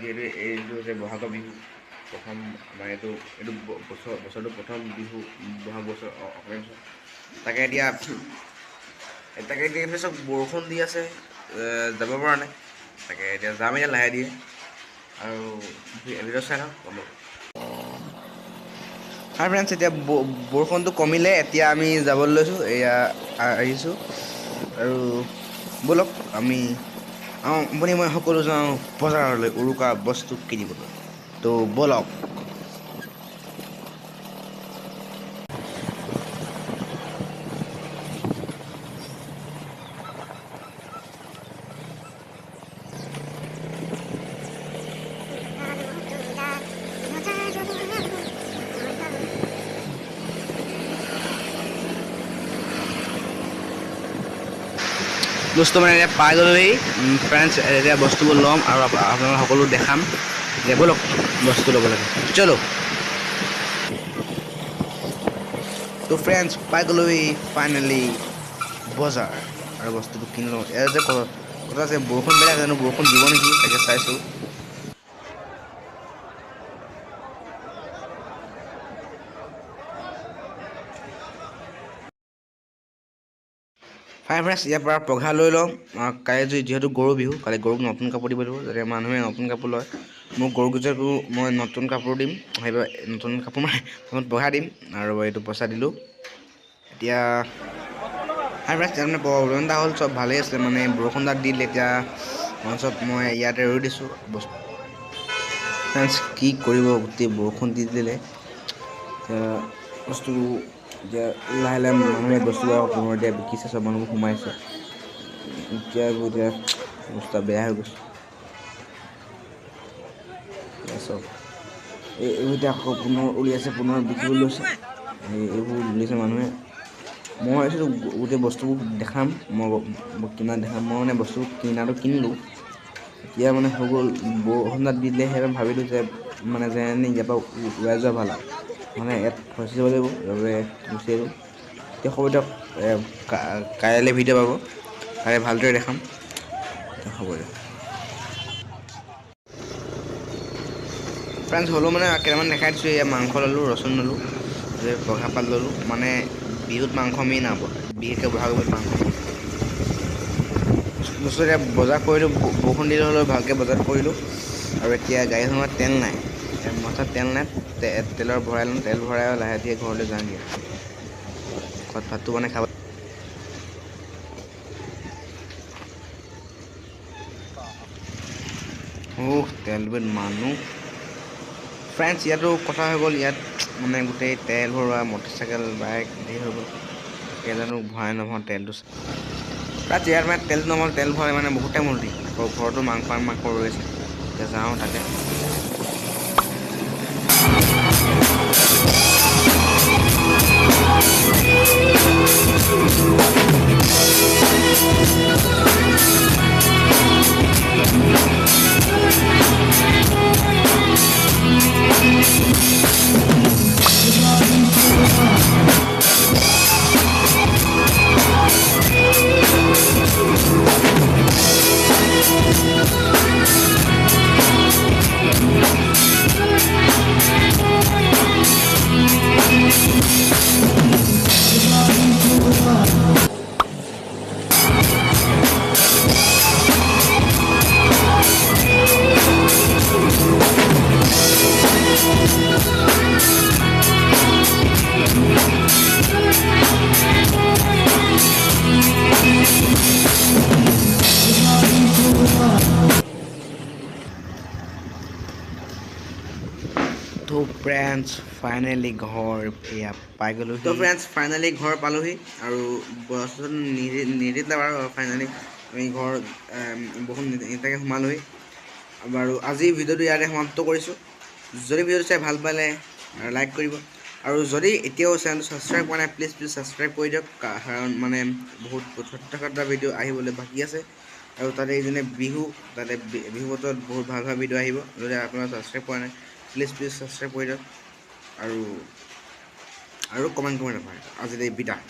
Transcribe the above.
যিহেতু এইটো হৈছে বহাগৰ বিহু প্ৰথম আমাৰ এইটো বছৰটো প্ৰথম বিহু বহাগ বছৰ অসমীয়া বছৰ তাকে এতিয়া চব বৰষুণ দি আছে যাব পৰা নাই তাকে এতিয়া যাম এতিয়া লাহে দিয়ে আৰু ভিডিঅ' চাই লওঁ অলপ হাই ফ্ৰেণ্ডছ এতিয়া বৰষুণটো কমিলে এতিয়া আমি যাবলৈ লৈছোঁ এয়া আহিছোঁ আৰু ব'লক আমি আপুনি মই সকলো যাওঁ বজাৰলৈ উৰুকা বস্তু কিনিবলৈ তো ব'লক বস্তু মানে এতিয়া পাই গ'লেই ফ্ৰেণ্ডছ এতিয়া বস্তুবোৰ ল'ম আৰু আপোনালোক সকলো দেখাম এতিয়া ব'লক বস্তু ল'ব লাগে চলো তো ফ্ৰেণ্ডছ পাই গ'লোহি ফাইনেলি বজাৰ আৰু বস্তুটো কিনি লওঁ ইয়াৰ যে কথা আছে বৰষুণ বেলেগ জানো বৰষুণ দিব নেকি তাকে চাইছোঁ ফাইভ ফ্ৰেণ্ডছ ইয়াৰ পৰা পঘা লৈ লওঁ কাইলৈ যিহেতু গৰু বিহু কালি গৰুক নতুন কাপোৰ দিব লাগিব যাতে মানুহে নতুন কাপোৰ লয় মোৰ গৰুকেইযোৰকো মই নতুন কাপোৰ দিম সেইবাবে নতুন কাপোৰ মানে পঘা দিম আৰু এইটো পইচা দিলোঁ এতিয়া ফাইভ ফ্ৰেণ্ডছ তাৰমানে প্ৰব্লেম এটা হ'ল চব ভালেই আছিলে মানে বৰষুণ তাত দিলে এতিয়া চব মই ইয়াতে ৰৈ দিছোঁ বস্তু ফ্ৰেণ্ডছ কি কৰিব গোটেই বৰষুণ দি দিলে এতিয়া বস্তু এতিয়া লাহে লাহে মানুহে বস্তু পুনৰ এতিয়া বিকিছে চব মানুহবোৰ সোমাইছে এতিয়া অৱস্থা বেয়া হৈ গৈছে চব এইবোৰ এতিয়া আকৌ পুনৰ উলিয়াইছে পুনৰ বিকিবলৈ লৈছে এইবোৰ উলিয়াইছে মানুহে মই ভাবিছিলোঁ গোটেই বস্তুবোৰ দেখাম মই কিনা দেখাম মই মানে বস্তুবোৰ কিনাটো কিনিলোঁ এতিয়া মানে হৈ গ'ল বৰষুণ দি দিলে সেইবাবে ভাবিলোঁ যে মানে যেনে ইয়াৰ পৰা ওলাই যোৱা ভাল আৰু মানে ইয়াত ফচি যাব লাগিব সেইবাবে গুচি আহিলোঁ এতিয়া হ'ব দিয়ক কাইলৈ ভিডিঅ' পাব কাইলৈ ভালদৰে দেখাম হ'ব দিয়ক ফ্ৰেণ্ডছ হ'লেও মানে কেইটামান দেখাই দিছোঁ এয়া মাংস ল'লোঁ ৰচুন ল'লোঁ পঘা পাত ল'লোঁ মানে বিহুত মাংস মেইন আৰু বিশেষকৈ বহাগ বিহুত মাংস বস্তু এতিয়া বজাৰ কৰিলোঁ বৰষুণ দিলে হ'লেও ভালকৈ বজাৰ কৰিলোঁ আৰু এতিয়া গাড়ীখনত তেল নাই মাথাত তেল নাই তেলৰ ভৰাই ল'ম তেল ভৰাই লাহে ধীৰে ঘৰলৈ যামগৈ ঘৰত ভাতটো বনাই খাব তেলবিধ মানুহ ফ্ৰেণ্ডছ ইয়াতো কথা হৈ গ'ল ইয়াত মানে গোটেই তেল ভৰোৱা মটৰচাইকেল বাইক ধেৰ হৈ গ'ল কেইজানো ভৰাই নভৰাওঁ তেলটো তাত ইয়াত মানে তেল নভৰাওঁ তেল ভৰাই মানে বহুত টাইম হ'ল আকৌ ঘৰতো মাংস ৰৈ আছে এতিয়া যাওঁ তাতে তো ফ্ৰেণ্ডছ ফাইনেলি ঘৰ এয়া পাই গ'লোঁ তো ফ্ৰেণ্ডছ ফাইনেলি ঘৰ পালোহি আৰু বস্তু নিদিলে বাৰু ফাইনেলি আমি ঘৰ বহুত এনেকৈ সোমালোহি বাৰু আজি ভিডিঅ'টো ইয়াতে সমাপ্ত কৰিছোঁ যদি ভিডিঅ'টো চাই ভাল পালে লাইক কৰিব আৰু যদি এতিয়াও চেনেলটো ছাবস্ক্ৰাইব কৰা নাই প্লিজ ছাবস্ক্ৰাইব কৰি দিয়ক কাৰণ মানে বহুত প্ৰত্যেকটা ভিডিঅ' আহিবলৈ বাকী আছে আৰু তাতে যেনে বিহু তাতে বিহু বতৰত বহুত ভাল ভাল ভিডিঅ' আহিব যদি আপোনালোকে ছাবস্ক্ৰাইব কৰা নাই প্লিজ ছাবস্ক্ৰাইব কৰি দিয়ক আৰু কমেণ্ট কৰিব নাপাহৰিব আজিলৈ বিদায়